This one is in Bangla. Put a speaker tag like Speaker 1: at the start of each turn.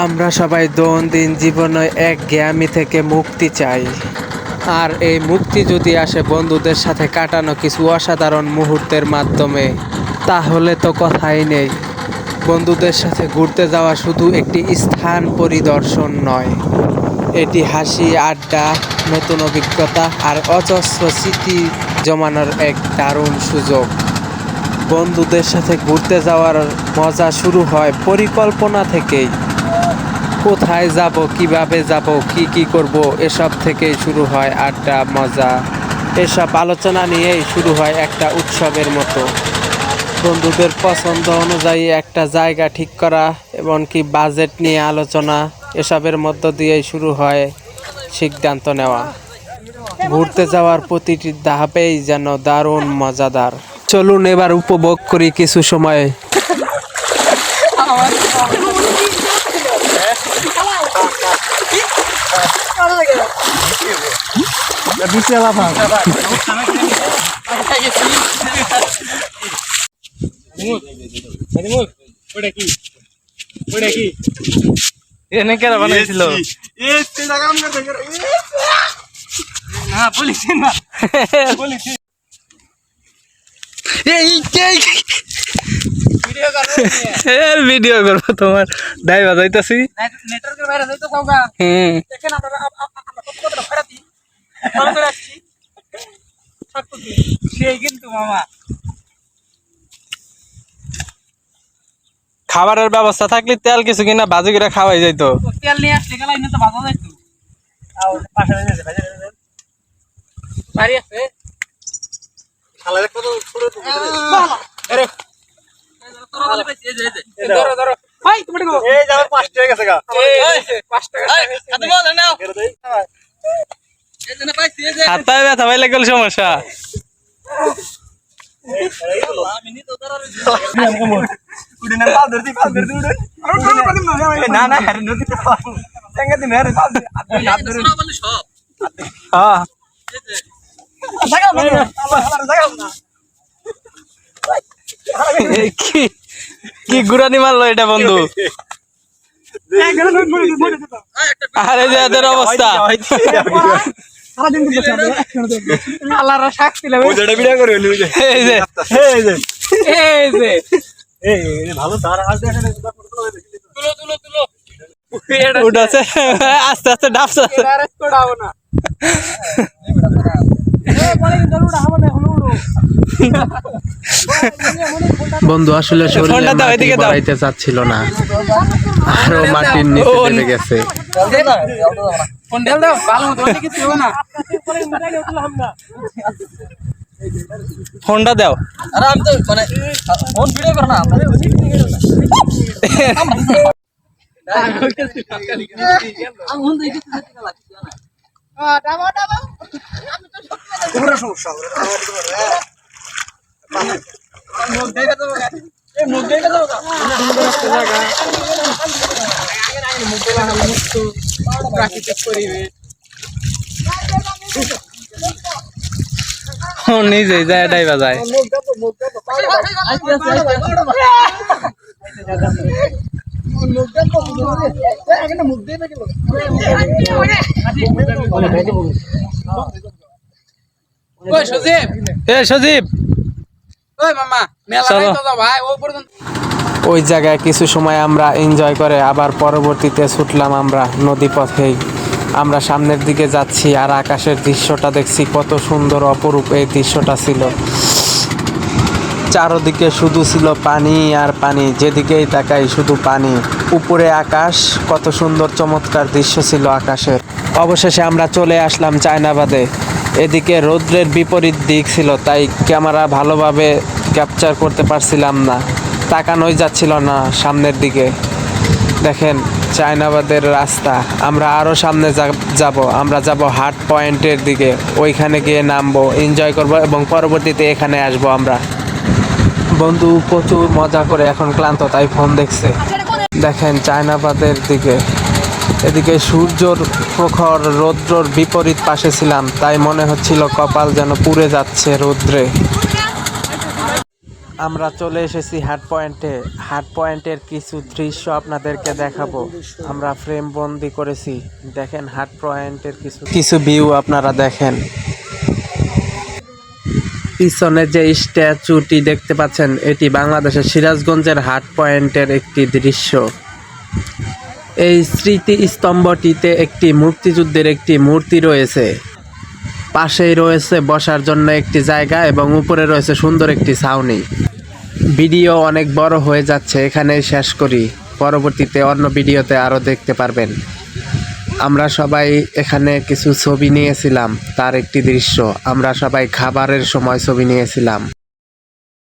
Speaker 1: আমরা সবাই দৈনন্দিন জীবনে একঘেয়েমি থেকে মুক্তি চাই। আর এই মুক্তি যদি আসে বন্ধুদের সাথে কাটানো কিছু অসাধারণ মুহূর্তের মাধ্যমে, তাহলে তো কথাই নেই। বন্ধুদের সাথে ঘুরতে যাওয়া শুধু একটি স্থান পরিদর্শন নয়, এটি হাসি, আড্ডা, নতুন অভিজ্ঞতা আর অজস্র স্মৃতি জমানোর এক দারুণ সুযোগ। বন্ধুদের সাথে ঘুরতে যাওয়ার মজা শুরু হয় পরিকল্পনা থেকেই। কোথায় যাব, কিভাবে যাব, কি করব, এসব থেকেই শুরু হয় আড্ডা, মজা। এসব আলোচনা নিয়েই শুরু হয় একটা উৎসবের মতো। বন্ধুদের পছন্দ অনুযায়ী একটা জায়গা ঠিক করা, এমনকি বাজেট নিয়ে আলোচনা, এসবের মধ্য দিয়েই শুরু হয় সিদ্ধান্ত নেওয়া। ঘুরতে যাওয়ার প্রতিটি ধাপেই যেন দারুণ মজাদার। চলুন এবার উপভোগ করি কিছু সময়। ভিডিও করবো, তোমার দায় বাজাইতেছি। খাবারের ব্যবস্থা থাকলে তেল কিছু কিনা বাজি করে খাওয়াই যাইতো। তেল নিয়ে আসলে গেলে তো বাজা যাইতো। সমস্যা কি গুড়ানি মারলো এটা বন্ধু। আরে যে এদের অবস্থা আস্তে আস্তে ডাবছে। বন্ধু আসলে শরীরে মাটি বাড়াইতে চাচ্ছিল না, আরো মাটির নিচে নেমে গেছে। ফোনটা দাও। নিজে যায় ডাইবা যায়। ওই জায়গায় কিছু সময় আমরা এনজয় করে আবার পরবর্তীতে ছুটলাম আমরা নদী পথেই। আমরা সামনের দিকে যাচ্ছি আর আকাশের দৃশ্যটা দেখছি, কত সুন্দর অপরূপ এই দৃশ্যটা ছিল। চারদিকে শুধু ছিল পানি আর পানি, যেদিকেই তাকাই শুধু পানি, উপরে আকাশ, কত সুন্দর চমৎকার দৃশ্য ছিল আকাশের। অবশেষে আমরা চলে আসলাম চায়নাবাদে। এদিকে রৌদ্রের বিপরীত দিক ছিল, তাই ক্যামেরা ভালোভাবে ক্যাপচার করতে পারছিলাম না, তাকানোই যাচ্ছিল না সামনের দিকে। দেখেন চায়নাবাদের রাস্তা। আমরা আরও সামনে আমরা যাব হাট পয়েন্টের দিকে, ওইখানে গিয়ে নামবো, এনজয় করব এবং পরবর্তীতে এখানে আসবো আমরা। বন্ধু প্রচুর মজা করে এখন ক্লান্ত, তাই ফোন দেখছে। দেখেন চায়নাবাদের দিকে, এদিকে সূর্যর প্রখর রৌদ্রর বিপরীত পাশে ছিলাম, তাই মনে হচ্ছিল কপাল যেন পুড়ে যাচ্ছে রৌদ্রে। আমরা চলে এসেছি হাট পয়েন্টে। হাট পয়েন্টের কিছু দৃশ্য আপনাদেরকে দেখাবো। আমরা ফ্রেম বন্দি করেছি। দেখেন হাট পয়েন্টের কিছু ভিউ আপনারা দেখেন। পিছনে যে স্ট্যাচুটি দেখতে পাচ্ছেন, এটি বাংলাদেশের সিরাজগঞ্জের হাট পয়েন্টের একটি দৃশ্য। এই স্মৃতি স্তম্ভটিতে একটি মুক্তিযুদ্ধের একটি মূর্তি রয়েছে। পাশেই রয়েছে বসার জন্য একটি জায়গা এবং উপরে রয়েছে সুন্দর একটি ছাউনি। ভিডিও অনেক বড় হয়ে যাচ্ছে, এখানেই শেষ করি। পরবর্তীতে অন্য ভিডিওতে আরও দেখতে পারবেন। আমরা সবাই এখানে কিছু ছবি নিয়েছিলাম, তার একটি দৃশ্য। আমরা সবাই খাবারের সময় ছবি নিয়েছিলাম।